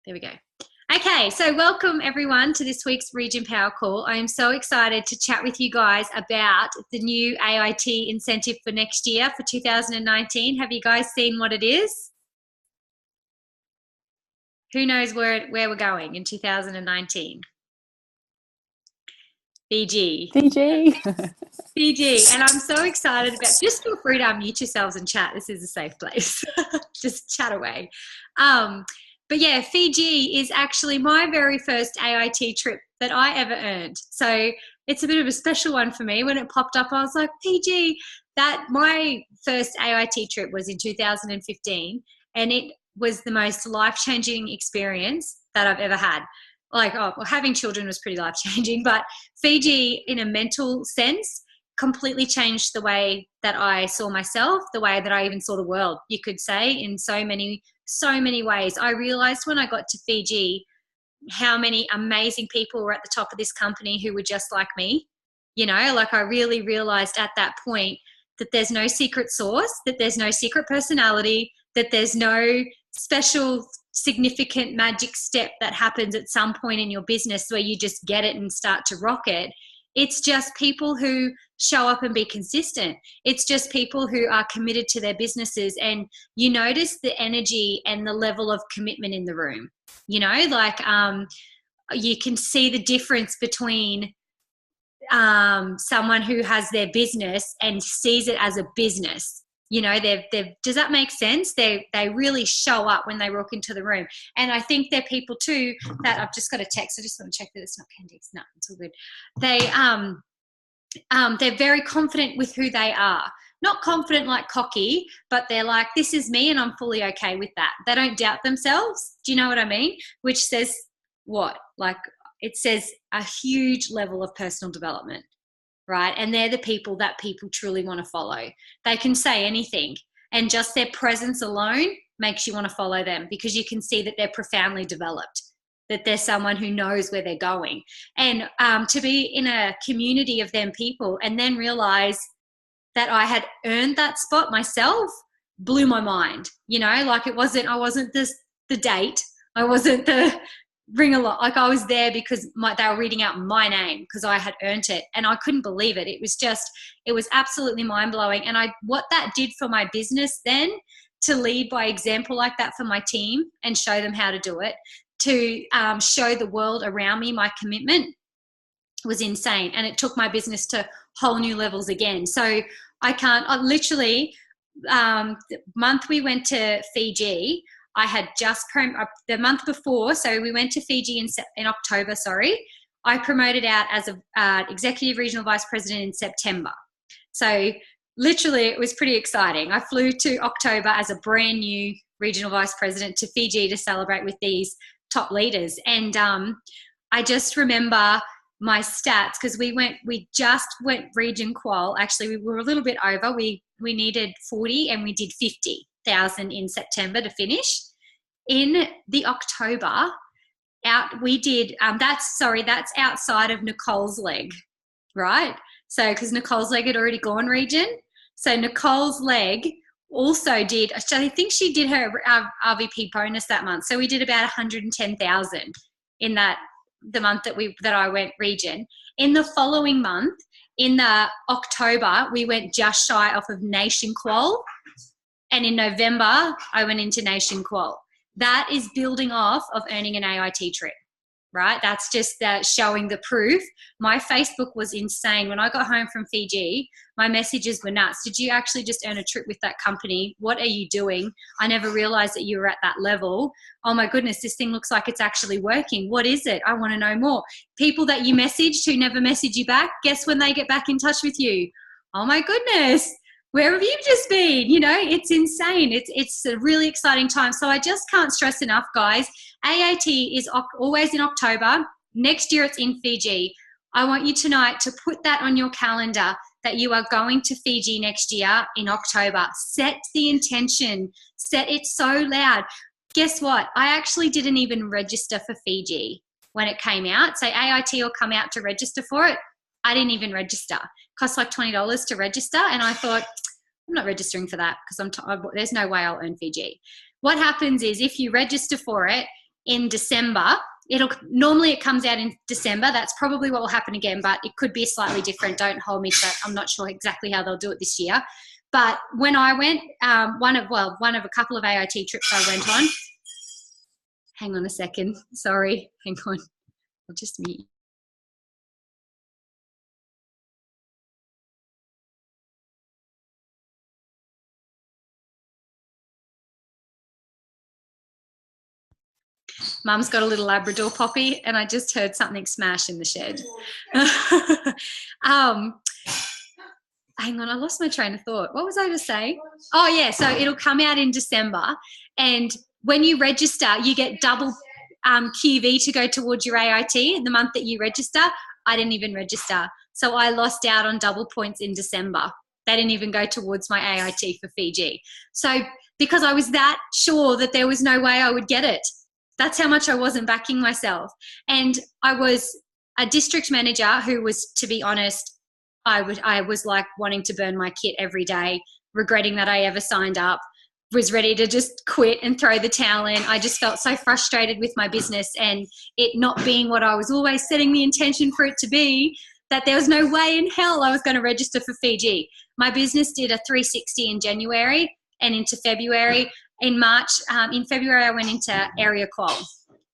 There we go. Okay, so welcome everyone to this week's Region Power Call. I am so excited to chat with you guys about the new AIT incentive for next year for 2019. Have you guys seen what it is? Who knows where we're going in 2019? Fiji. Fiji. And I'm so excited about, just feel free to unmute yourselves and chat. This is a safe place. Just chat away. But yeah, Fiji is actually my very first AIT trip that I ever earned. So it's a bit of a special one for me. When it popped up, I was like, Fiji. My first AIT trip was in 2015, and it was the most life-changing experience that I've ever had. Having children was pretty life-changing, but Fiji, in a mental sense, completely changed the way that I saw myself, the way that I even saw the world, you could say, in so many ways. I realized when I got to Fiji how many amazing people were at the top of this company who were just like me. I really realized at that point that there's no secret sauce, that there's no secret personality, that there's no special significant magic step that happens at some point in your business where you just get it and start to rock it. It's just people who show up and be consistent. It's just people who are committed to their businesses, and you notice the energy and the level of commitment in the room. You can see the difference between someone who has their business and sees it as a business. Does that make sense? They really show up when they walk into the room. And I think they're people too that I've just got a text. I just want to check that it's not Candice. No, it's all good. They're very confident with who they are. Not confident like cocky, but they're like, this is me and I'm fully okay with that. They don't doubt themselves. Do you know what I mean? Which says what? It says a huge level of personal development. Right? And they're the people that people truly want to follow. They can say anything, and just their presence alone makes you want to follow them, because you can see that they're profoundly developed, that they're someone who knows where they're going. And to be in a community of them people and then realize that I had earned that spot myself blew my mind. I wasn't the date. I wasn't the ring a lot. I was there because they were reading out my name because I had earned it, and I couldn't believe it. It was absolutely mind-blowing. And what that did for my business then, to lead by example like that for my team and show them how to do it, to show the world around me my commitment, was insane. And it took my business to whole new levels again. So the month we went to Fiji, I had just the month before, so we went to Fiji in October, I promoted out as a executive regional vice president in September. So literally it was pretty exciting. I flew to October as a brand new regional vice president to Fiji to celebrate with these top leaders. And I just remember my stats, because we just went region qual. Actually, we were a little bit over. We needed 40 and we did 50,000 in September to finish. In the October, that's outside of Nicole's leg, right? So, because Nicole's leg had already gone region. So Nicole's leg also did, I think she did her RVP bonus that month. So we did about 110,000 in the month that I went region. In the following month, in the October, we went just shy off of nation qual. And in November, I went into nation qual. That is building off of earning an AIT trip, right? That's just showing the proof. My Facebook was insane. When I got home from Fiji, my messages were nuts. Did you actually just earn a trip with that company? What are you doing? I never realized that you were at that level. Oh my goodness, this thing looks like it's actually working. What is it? I want to know more. People that you messaged who never message you back, guess when they get back in touch with you? Oh my goodness. Where have you just been? It's insane. It's a really exciting time. So I just can't stress enough, guys. AIT is always in October. Next year it's in Fiji. I want you tonight to put that on your calendar that you are going to Fiji next year in October. Set the intention. Set it so loud. Guess what? I actually didn't even register for Fiji when it came out. So AIT will come out to register for it. I didn't even register. Cost like $20 to register, and I thought, I'm not registering for that because there's no way I'll earn Fiji. What happens is if you register for it, in December. Normally it comes out in December. That's probably what will happen again, but it could be slightly different. Don't hold me to that. I'm not sure exactly how they'll do it this year. But when I went, one of a couple of AIT trips I went on. Hang on a second. Sorry. Hang on. I'll just mute. Mum's got a little Labrador Poppy, and I just heard something smash in the shed. Hang on, I lost my train of thought. What was I to say? Oh, yeah, so it'll come out in December, and when you register, you get double QV to go towards your AIT in the month that you register. I didn't even register, so I lost out on double points in December. They didn't even go towards my AIT for Fiji. So because I was that sure that there was no way I would get it. That's how much I wasn't backing myself. And I was a district manager who was, to be honest, I was like wanting to burn my kit every day, regretting that I ever signed up, was ready to just quit and throw the towel in. I just felt so frustrated with my business and it not being what I was always setting the intention for it to be, that there was no way in hell I was going to register for Fiji. My business did a 360 in January and into February. In March, in February, I went into area qual.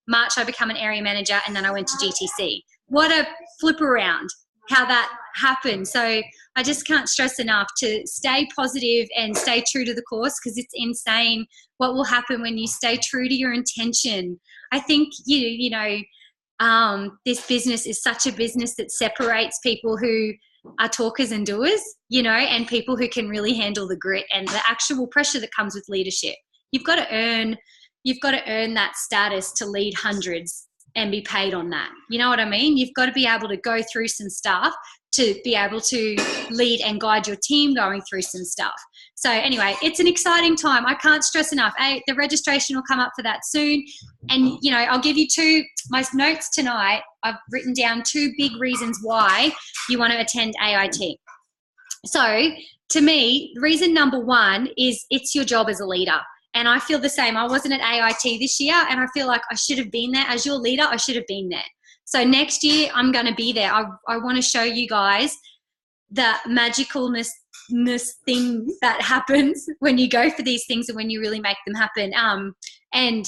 March, I became an area manager, and then I went to GTC. What a flip around, how that happened. So I just can't stress enough to stay positive and stay true to the course, because it's insane what will happen when you stay true to your intention. I think, this business is such a business that separates people who are talkers and doers, and people who can really handle the grit and the actual pressure that comes with leadership. You've got to earn that status to lead hundreds and be paid on that. You know what I mean? You've got to be able to go through some stuff to be able to lead and guide your team going through some stuff. So anyway, it's an exciting time. I can't stress enough. The registration will come up for that soon. And, I'll give you my notes tonight. I've written down 2 big reasons why you want to attend AIT. So to me, reason number 1 is it's your job as a leader. And I feel the same. I wasn't at AIT this year, and I feel like I should have been there. As your leader, I should have been there. So next year, I'm going to be there. I want to show you guys the magicalness thing that happens when you go for these things and when you really make them happen, and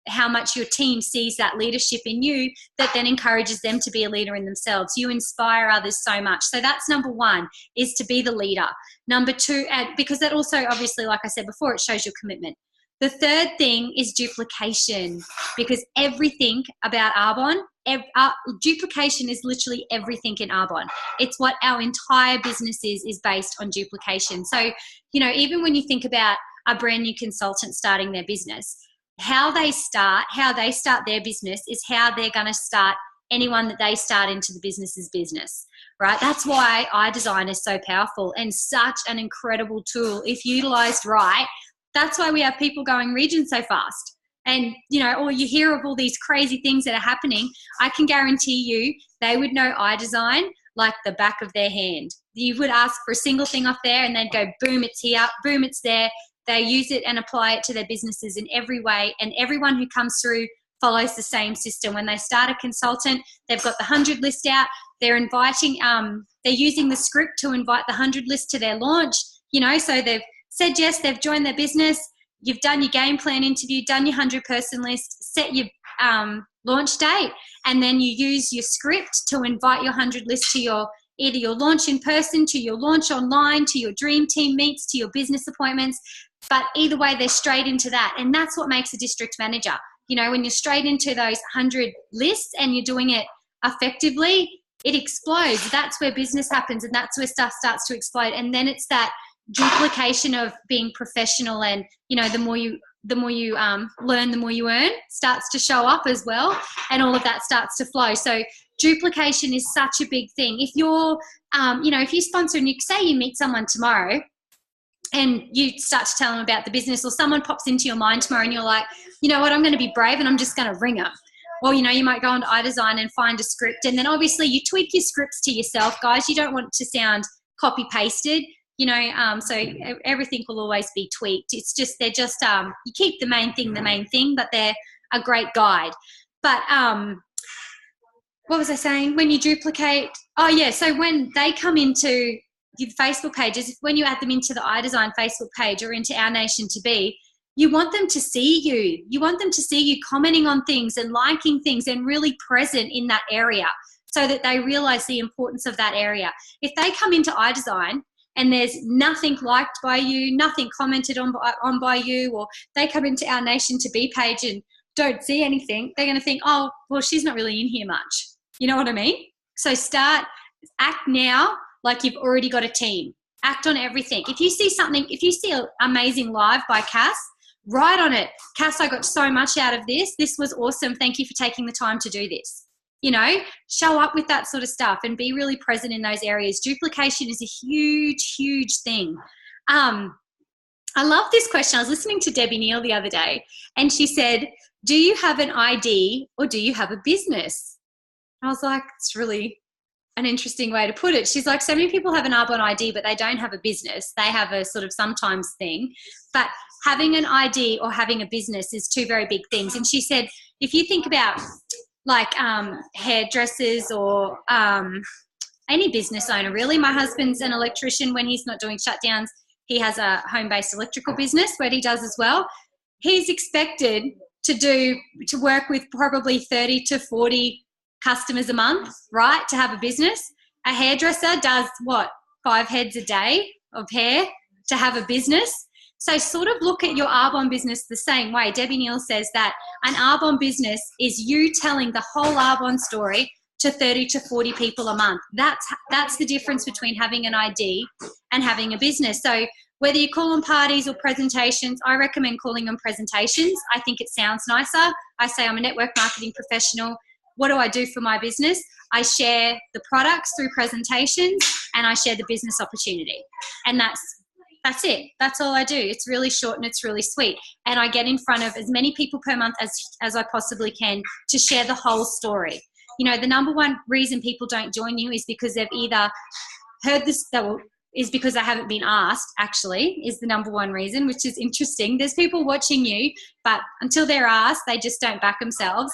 how much your team sees that leadership in you that then encourages them to be a leader in themselves. You inspire others so much. So that's number 1, is to be the leader. Number 2, because that also, obviously, like I said before, it shows your commitment. The third thing is duplication, because everything about Arbonne, duplication is literally everything in Arbonne. It's what our entire business is based on duplication. So, even when you think about a brand new consultant starting their business, how they start their business is how they're going to start anyone that they start into the business's business, right? That's why iDesign is so powerful and such an incredible tool if utilized right. That's why we have people going region so fast. And, or you hear of all these crazy things that are happening. I can guarantee you they would know iDesign like the back of their hand. You would ask for a single thing off there and they'd go, boom, it's here, boom, it's there. They use it and apply it to their businesses in every way. And everyone who comes through follows the same system. When they start a consultant, they've got the 100 list out. They're inviting, they're using the script to invite the 100 list to their launch, so they've said yes, they've joined their business, you've done your game plan interview, done your 100-person list, set your launch date, and then you use your script to invite your 100 list to either your launch in person, to your launch online, to your dream team meets, to your business appointments. But either way, they're straight into that. And that's what makes a district manager. When you're straight into those 100 lists and you're doing it effectively, it explodes. That's where business happens, and that's where stuff starts to explode. And then it's that duplication of being professional, and the more you learn, the more you earn starts to show up as well, and all of that starts to flow. So duplication is such a big thing. If you're if you sponsor and say you meet someone tomorrow and you start to tell them about the business, or someone pops into your mind tomorrow and you're like, you know what, I'm going to be brave and I'm just going to ring them. Well, you might go onto iDesign and find a script, and then obviously you tweak your scripts to yourself, guys. You don't want it to sound copy pasted. So everything will always be tweaked. It's just, you keep the main thing, but they're a great guide. But what was I saying? When you duplicate, oh yeah, so when they come into your Facebook pages, when you add them into the iDesign Facebook page or into Our Nation to Be, you want them to see you. You want them to see you commenting on things and liking things and really present in that area so that they realize the importance of that area. If they come into iDesign and there's nothing liked by you, nothing commented on by you, or they come into Our Nation to Be page and don't see anything, they're going to think, oh, well, she's not really in here much. You know what I mean? So act now like you've already got a team. Act on everything. If you see something, if you see an amazing live by Cass, write on it. Cass, I got so much out of this. This was awesome. Thank you for taking the time to do this. You know, show up with that sort of stuff and be really present in those areas. Duplication is a huge, huge thing. I love this question. I was listening to Debbie Neal the other day and she said, do you have an ID or do you have a business? I was like, it's really an interesting way to put it. She's like, so many people have an Arbonne ID, but they don't have a business. They have a sort of sometimes thing. But having an ID or having a business is two very big things. And she said, if you think about like hairdressers or any business owner, really. My husband's an electrician. When he's not doing shutdowns, he has a home-based electrical business where he does as well. He's expected to work with probably 30 to 40 customers a month, right, to have a business. A hairdresser does, 5 heads a day of hair to have a business. So sort of look at your Arbonne business the same way. Debbie Neal says that an Arbonne business is you telling the whole Arbonne story to 30 to 40 people a month. That's the difference between having an ID and having a business. So whether you call them parties or presentations, I recommend calling them presentations. I think it sounds nicer. I say I'm a network marketing professional. What do I do for my business? I share the products through presentations and I share the business opportunity. And that's it. That's all I do. It's really short and it's really sweet. And I get in front of as many people per month as I possibly can to share the whole story. You know, the number one reason people don't join you is because they've either heard this, is because they haven't been asked, actually, is the number one reason, which is interesting. There's people watching you, but until they're asked, they just don't back themselves.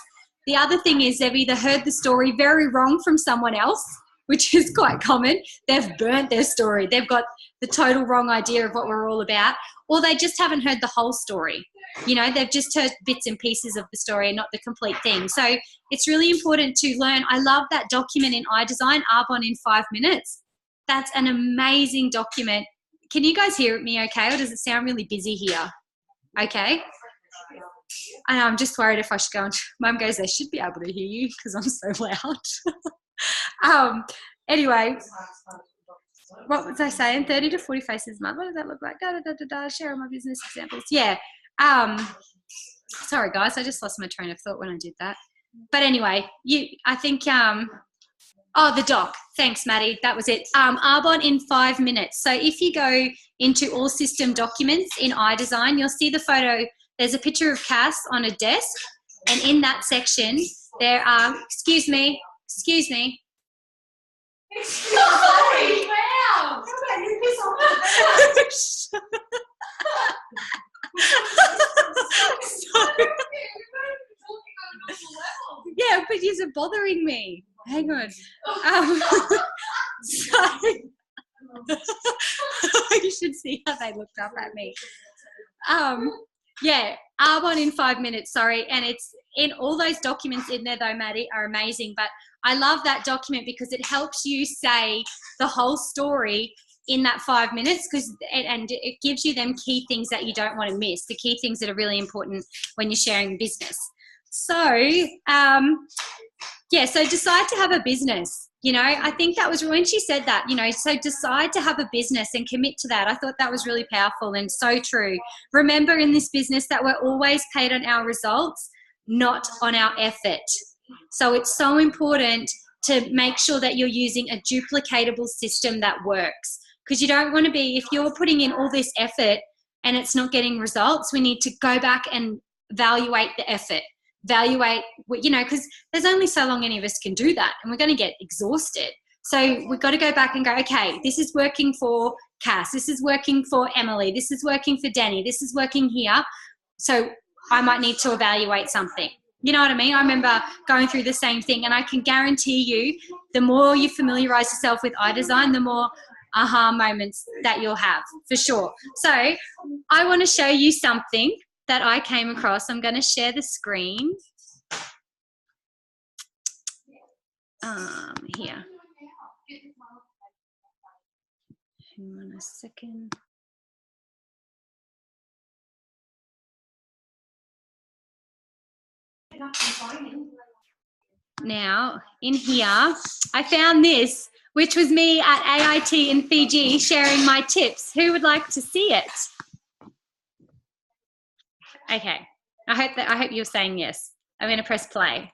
The other thing is they've either heard the story very wrong from someone else, which is quite common. They've burnt their story. They've got the total wrong idea of what we're all about, or they just haven't heard the whole story. You know, they've just heard bits and pieces of the story and not the complete thing. So it's really important to learn. I love that document in iDesign, Arbonne in 5 minutes. That's an amazing document. Can you guys hear me okay, or does it sound really busy here? Okay. I'm just worried if I should go and Mum goes, they should be able to hear you because I'm so loud. Anyway, what was I saying? 30 to 40 faces a month. What does that look like? Share my business examples. Yeah. Sorry guys, I just lost my train of thought when I did that. But anyway, I think the doc. Thanks, Maddie. That was it. Arbonne in 5 minutes. So if you go into all system documents in iDesign, you'll see the photo. There's a picture of Cass on a desk, and in that section there are, excuse me. Sorry, wow. Yeah, but you're bothering me. Hang on. You should see how they looked up at me. Yeah, Arbonne in 5 minutes, sorry. And it's in all those documents in there though, Maddie, are amazing. But I love that document because it helps you say the whole story in that 5 minutes and it gives you them key things that you don't want to miss, the key things that are really important when you're sharing business. So, so decide to have a business. You know, I think that was when she said that, you know, so decide to have a business and commit to that. I thought that was really powerful and so true. Remember in this business that we're always paid on our results, not on our effort. So it's so important to make sure that you're using a duplicatable system that works, because you don't want to be, if you're putting in all this effort and it's not getting results, we need to go back and evaluate the effort. Evaluate, you know, because there's only so long any of us can do that and we're going to get exhausted. So we've got to go back and go, okay, this is working for Cass, this is working for Emily, this is working for Danny, this is working here. So I might need to evaluate something. You know what I mean? I remember going through the same thing, and I can guarantee you the more you familiarize yourself with iDesign, the more aha moments that you'll have, for sure. So I want to show you something that I came across. I'm going to share the screen. Here. Hang on a second. Now, in here, I found this, which was me at AIT in Fiji sharing my tips. Who would like to see it? Okay, I hope you're saying yes. I'm going to press play.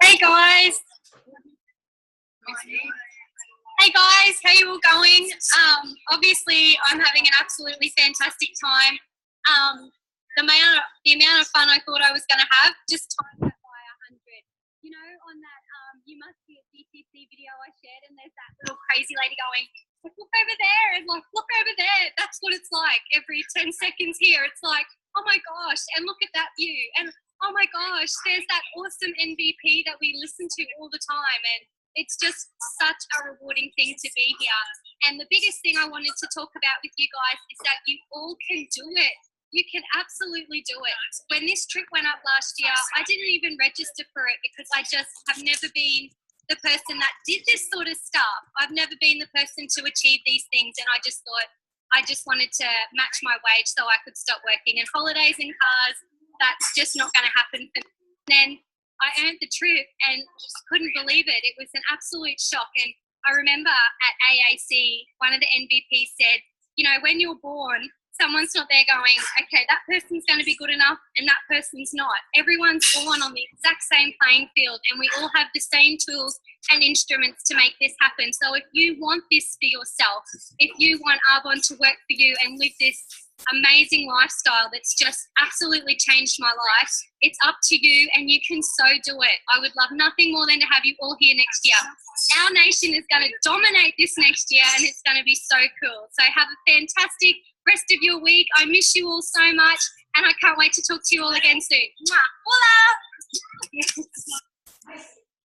Hey guys. Hey guys, how you all going? Obviously, I'm having an absolutely fantastic time. The amount of fun I thought I was going to have just times that by 100. You know, on that You Must Be at DTC video I shared, and there's that little crazy lady going, look over there, and like, look over there. That's what it's like every 10 seconds here. It's like, oh my gosh, and look at that view. And oh my gosh, there's that awesome MVP that we listen to all the time. And it's just such a rewarding thing to be here. And the biggest thing I wanted to talk about with you guys is that you all can do it. You can absolutely do it. When this trip went up last year, I didn't even register for it because I just have never been the person that did this sort of stuff. I've never been the person to achieve these things, and I just thought I just wanted to match my wage so I could stop working. And holidays and cars, that's just not going to happen for me. Then I earned the trip and couldn't believe it. It was an absolute shock. And I remember at AAC, one of the NVPs said, you know, when you're born, someone's not there going, okay, that person's going to be good enough and that person's not. Everyone's born on the exact same playing field, and we all have the same tools and instruments to make this happen. So if you want this for yourself, if you want Arbonne to work for you and live this amazing lifestyle that's just absolutely changed my life, it's up to you, and you can so do it. I would love nothing more than to have you all here next year. Our nation is going to dominate this next year, and it's going to be so cool. So have a fantastic rest of your week. I miss you all so much, and I can't wait to talk to you all again soon. Voila!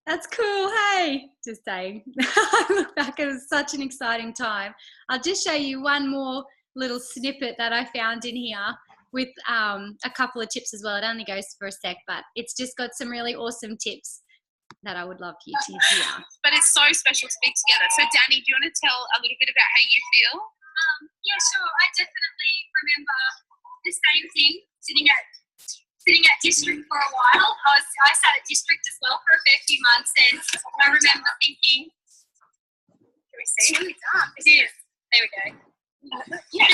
That's cool. Hey, just saying. I look back, it was such an exciting time. I'll just show you one more little snippet that I found in here with a couple of tips as well. It only goes for a sec, but it's just got some really awesome tips that I would love you to hear. But it's so special to be together. So Danny, do you want to tell a little bit about how you feel? Yeah, sure. I definitely remember the same thing, sitting at district for a while. I sat at district as well for a fair few months, and I remember thinking, can we see? It's really dark. It is. There we go. Yeah.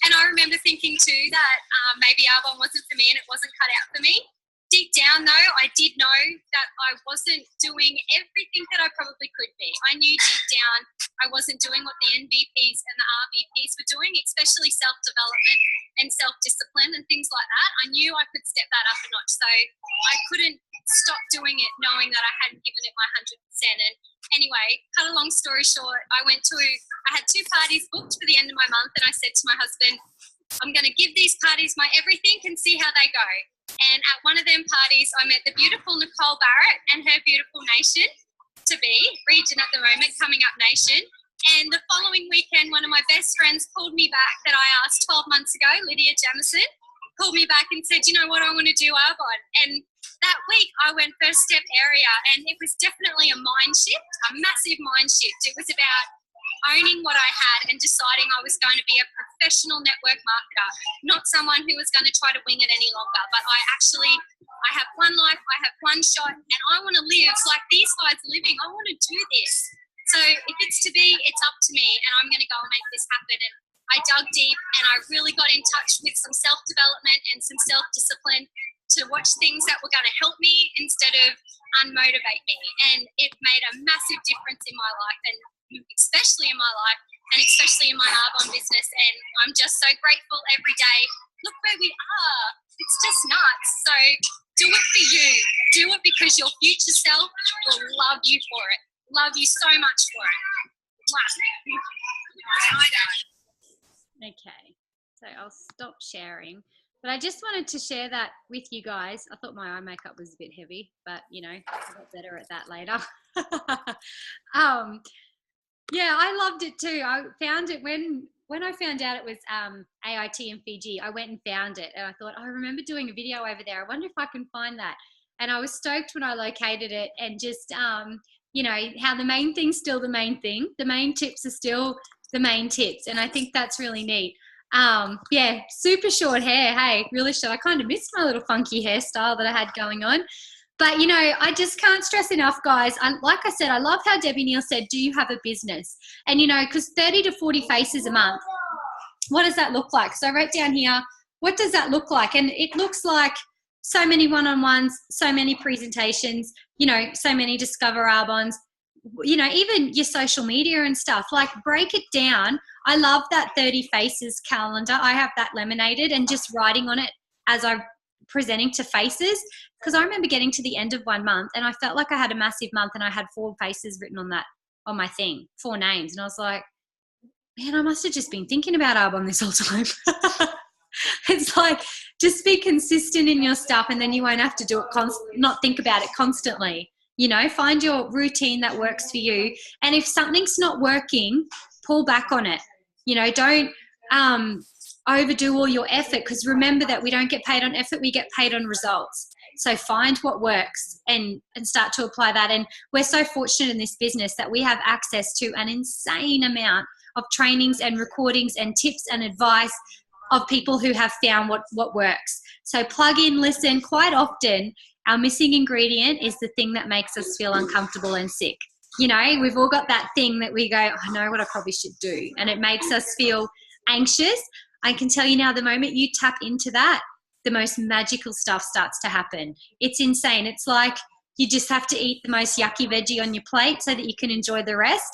And I remember thinking too that maybe Arbonne wasn't for me and it wasn't cut out for me. Deep down though, I did know that I wasn't doing everything that I probably could be. I knew deep down I wasn't doing what the NVPs and the RVPs were doing, especially self-development and self-discipline and things like that. I knew I could step that up a notch, so I couldn't stop doing it knowing that I hadn't given it my 100%. And anyway, cut a long story short, I had 2 parties booked for the end of my month, and I said to my husband, I'm going to give these parties my everything and see how they go. And at one of them parties, I met the beautiful Nicole Barrett and her beautiful nation to be, region at the moment, coming up nation. And the following weekend, one of my best friends called me back that I asked 12 months ago, Lydia Jamison, called me back and said, you know what, I want to do Arbonne. And that week I went first step area, and it was definitely a mind shift, a massive mind shift. It was about owning what I had and deciding I was going to be a professional network marketer, not someone who was going to try to wing it any longer. But I have one life, I have one shot, and I want to live like these guys are living. I want to do this. So if it's to be, it's up to me, and I'm going to go and make this happen. And I dug deep, and I really got in touch with some self-development and some self-discipline to watch things that were going to help me instead of unmotivate me. And it made a massive difference in my life, and especially in my life, and especially in my Arbonne business. And I'm just so grateful every day. Look where we are. It's just nuts. So do it for you. Do it because your future self will love you for it. Love you so much for it. Okay. So I'll stop sharing. But I just wanted to share that with you guys. I thought my eye makeup was a bit heavy, but you know, I'll get better at that later. Yeah, I loved it too. I found it when I found out it was AIT in Fiji. I went and found it, and I thought, I remember doing a video over there. I wonder if I can find that. And I was stoked when I located it, and just you know, how the main thing's still the main thing. The main tips are still the main tips, and I think that's really neat. Yeah, super short hair. Hey, really short. I kind of missed my little funky hairstyle that I had going on. But, you know, I just can't stress enough, guys. Like I said, I love how Debbie Neal said, do you have a business? And, you know, because 30 to 40 faces a month, what does that look like? So I wrote down here, what does that look like? And it looks like so many one-on-ones, so many presentations, you know, so many Discover Arbons, you know, even your social media and stuff. Like, break it down. I love that 30 faces calendar. I have that laminated and just writing on it as I'm presenting to faces, because I remember getting to the end of one month and I felt like I had a massive month and I had 4 faces written on that, on my thing, 4 names. And I was like, man, I must have just been thinking about Arbon this whole time. It's like, just be consistent in your stuff, and then you won't have to do it not think about it constantly. You know, find your routine that works for you. And if something's not working, pull back on it. You know, don't overdo all your effort, because remember that we don't get paid on effort, we get paid on results. So find what works and start to apply that. And we're so fortunate in this business that we have access to an insane amount of trainings and recordings and tips and advice of people who have found what works. So plug in, listen. Quite often, our missing ingredient is the thing that makes us feel uncomfortable and sick. You know, we've all got that thing that we go, I know what I probably should do, and it makes us feel anxious. I can tell you now, the moment you tap into that, the most magical stuff starts to happen. It's insane. It's like you just have to eat the most yucky veggie on your plate so that you can enjoy the rest.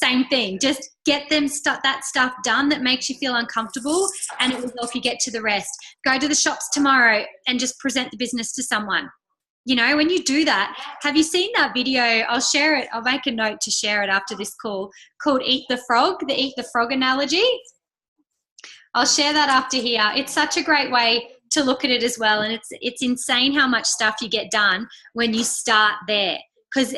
Same thing. Just get that stuff done that makes you feel uncomfortable, and it will help you get to the rest. Go to the shops tomorrow and just present the business to someone. You know, when you do that, have you seen that video? I'll share it. I'll make a note to share it after this call, called Eat the Frog, the Eat the Frog analogy. I'll share that after here. It's such a great way to look at it as well. And it's insane how much stuff you get done when you start there. Because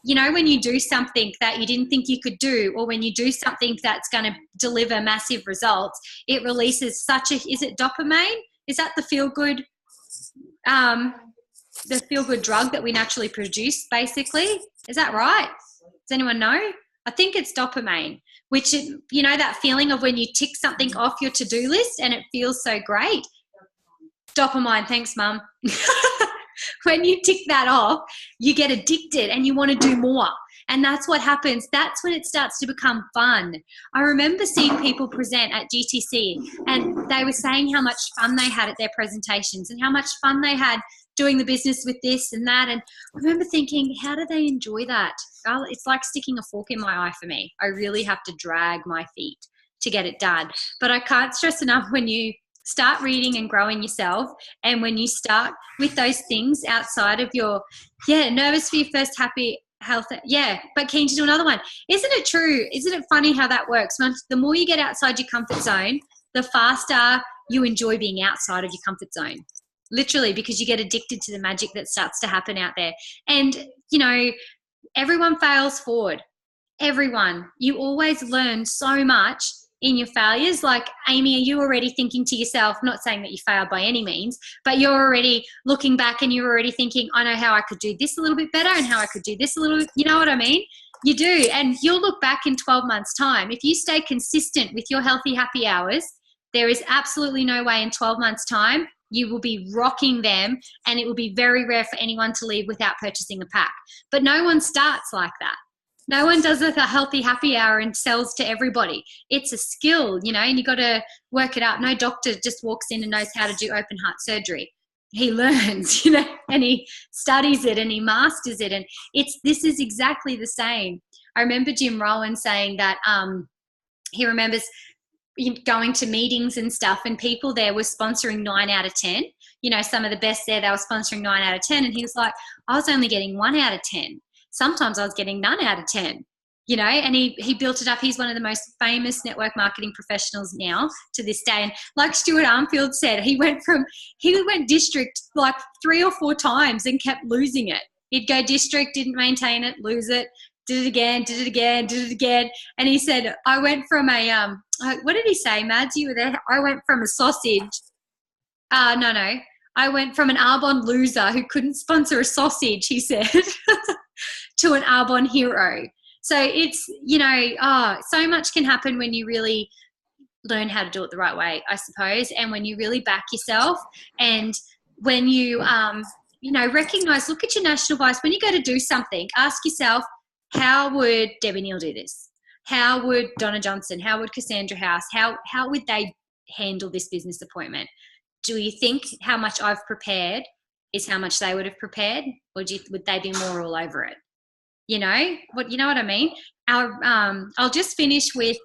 you know, when you do something that you didn't think you could do, or when you do something that's going to deliver massive results, it releases is it dopamine? Is that the feel-good drug that we naturally produce, basically? Is that right? Does anyone know? I think it's dopamine, which, you know, that feeling of when you tick something off your to-do list and it feels so great. Dopamine, thanks, Mum. When you tick that off, you get addicted and you want to do more. And that's what happens. That's when it starts to become fun. I remember seeing people present at GTC, and they were saying how much fun they had at their presentations and how much fun they had doing the business with this and that. And I remember thinking, how do they enjoy that? Well, it's like sticking a fork in my eye for me. I really have to drag my feet to get it done. But I can't stress enough, when you start reading and growing yourself, and when you start with those things outside of your, nervous for your first, happy, health, but keen to do another one. Isn't it true? Isn't it funny how that works? The more you get outside your comfort zone, the faster you enjoy being outside of your comfort zone. Literally, because you get addicted to the magic that starts to happen out there. And, you know, everyone fails forward. Everyone. You always learn so much in your failures. Like, Amy, are you already thinking to yourself, not saying that you failed by any means, but you're already looking back and you're already thinking, I know how I could do this a little bit better and how I could do this a little bit, you know what I mean? You do. And you'll look back in 12 months' time. If you stay consistent with your healthy, happy hours, there is absolutely no way in 12 months' time you will be rocking them, and it will be very rare for anyone to leave without purchasing a pack. But no one starts like that. No one does a healthy happy hour and sells to everybody. It's a skill, you know, and you got to work it out. No doctor just walks in and knows how to do open heart surgery. He learns, you know, and he studies it and he masters it. And this is exactly the same. I remember Jim Rowan saying that he remembers going to meetings and stuff, and people there were sponsoring 9 out of 10. You know, some of the best there, they were sponsoring 9 out of 10. And he was like, I was only getting 1 out of 10. Sometimes I was getting none out of 10. you know, and he built it up. He's one of the most famous network marketing professionals now to this day. And like Stuart Armfield said, he went district like 3 or 4 times and kept losing it. He'd go district, didn't maintain it, lose it, did it again, did it again, did it again. And he said, I went from a, what did he say, Mads? You were there. I went from a sausage. No. I went from an Arbonne loser who couldn't sponsor a sausage, he said, to an Arbonne hero. So it's, you know, so much can happen when you really learn how to do it the right way, I suppose, and when you really back yourself, and when you, you know, recognize, look at your national vice. When you go to do something, ask yourself, how would Debbie Neal do this? How would Donna Johnson? How would Cassandra House? How would they handle this business appointment? Do you think how much I've prepared is how much they would have prepared, or would they be more all over it? You know what I mean? I'll just finish with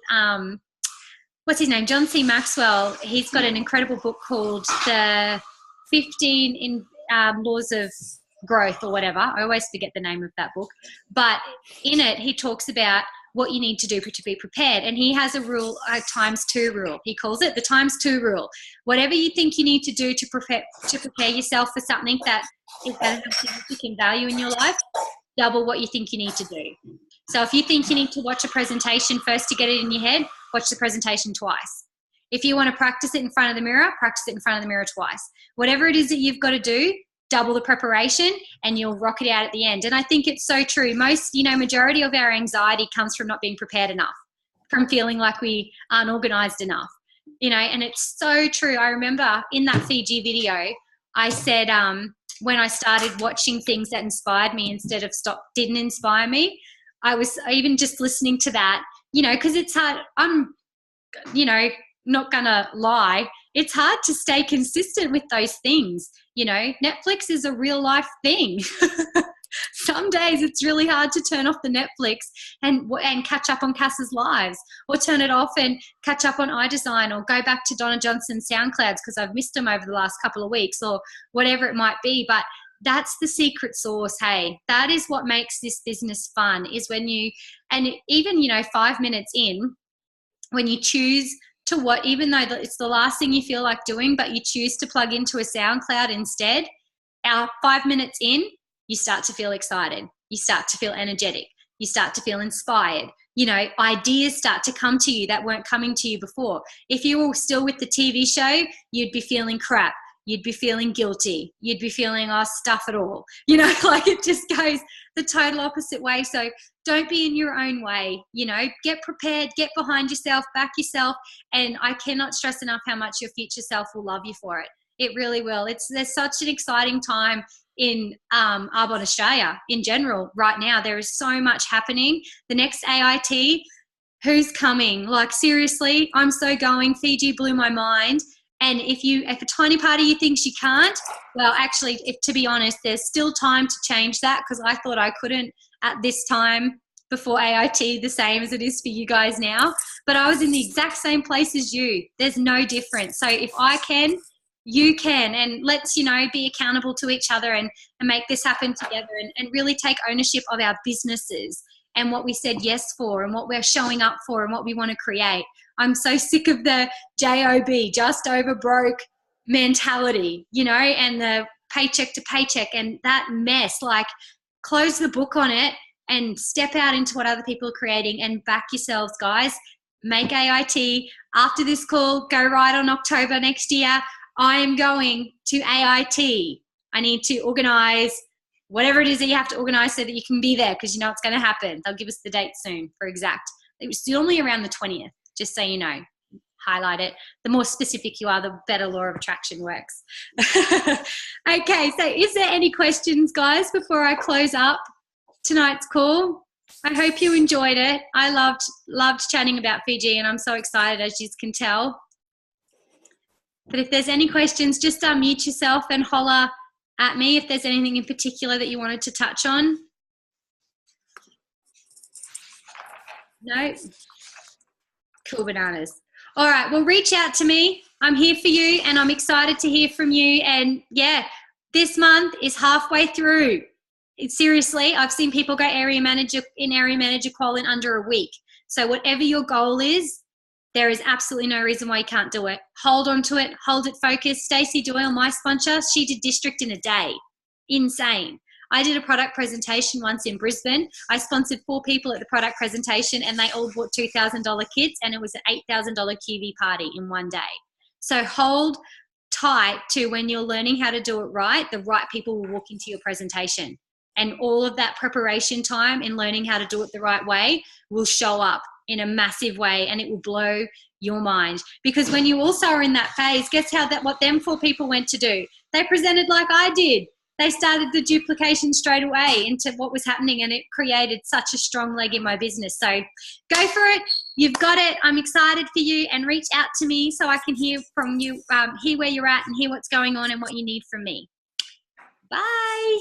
what's his name, John C. Maxwell. He's got an incredible book called The 15 Laws of Growth or whatever. I always forget the name of that book, but in it he talks about what you need to do to be prepared, and he has a rule, a ×2 rule. He calls it the ×2 rule. Whatever you think you need to do to prepare yourself for something that is going to have significant value in your life, double what you think you need to do. So if you think you need to watch a presentation first to get it in your head, watch the presentation twice. If you want to practice it in front of the mirror, practice it in front of the mirror twice. Whatever it is that you've got to do, double the preparation and you'll rock it out at the end. And I think it's so true. Majority of our anxiety comes from not being prepared enough, from feeling like we aren't organized enough, and it's so true. I remember in that Fiji video, I said, when I started watching things that inspired me instead of didn't inspire me, I was even just listening to that, because it's hard. I'm, not gonna lie. It's hard to stay consistent with those things. Netflix is a real life thing. Some days it's really hard to turn off the Netflix and catch up on Cass's lives, or turn it off and catch up on iDesign, or go back to Donna Johnson's SoundClouds because I've missed them over the last couple of weeks, or whatever it might be. But that's the secret sauce. Hey, that is what makes this business fun, is when and even, 5 minutes in, when you choose to even though it's the last thing you feel like doing, but you choose to plug into a SoundCloud instead, 5 minutes in, you start to feel excited. You start to feel energetic. You start to feel inspired. Ideas start to come to you that weren't coming to you before. If you were still with the TV show, you'd be feeling crap. You'd be feeling guilty. You'd be feeling, stuff it all. Like it just goes the total opposite way. So don't be in your own way. Get prepared, get behind yourself, back yourself. And I cannot stress enough how much your future self will love you for it. It really will. There's such an exciting time in Arbonne Australia in general right now. There is so much happening. The next AIT, who's coming? Like seriously, I'm so going. Fiji blew my mind. And if a tiny part of you thinks you can't, well, actually, to be honest, there's still time to change that, because I thought I couldn't at this time before AIT, the same as it is for you guys now. But I was in the exact same place as you. There's no difference. So if I can, you can. And let's, be accountable to each other and make this happen together, and really take ownership of our businesses and what we said yes for, and what we're showing up for, and what we want to create. I'm so sick of the JOB, just over broke mentality, and the paycheck to paycheck and that mess. Like, close the book on it and step out into what other people are creating and back yourselves, guys. Make AIT. After this call, go right on October next year. I am going to AIT. I need to organise whatever it is that you have to organise so that you can be there, because it's going to happen. They'll give us the date soon for exact. It was normally around the 20th, just so you know. Highlight it. The more specific you are, the better law of attraction works. Okay, so is there any questions, guys, before I close up tonight's call? I hope you enjoyed it. I loved chatting about Fiji, and I'm so excited, as you can tell. But if there's any questions, just unmute yourself and holler at me if there's anything in particular that you wanted to touch on. No? Cool bananas. All right, well, reach out to me. I'm here for you, and I'm excited to hear from you. And yeah, this month is halfway through. Seriously, I've seen people go area manager qual in under a week. So whatever your goal is, there is absolutely no reason why you can't do it. Hold on to it, hold it focused. Stacey Doyle, my sponsor, she did district in a day. Insane. I did a product presentation once in Brisbane. I sponsored 4 people at the product presentation and they all bought $2,000 kits, and it was an $8,000 QV party in one day. So hold tight to when you're learning how to do it right, the right people will walk into your presentation. And all of that preparation time in learning how to do it the right way will show up in a massive way, and it will blow your mind. Because when you also are in that phase, guess what them 4 people went to do? They presented like I did. They started the duplication straight away into what was happening, and it created such a strong leg in my business. So go for it. You've got it. I'm excited for you, and reach out to me so I can hear from you, hear where you're at and hear what's going on and what you need from me. Bye.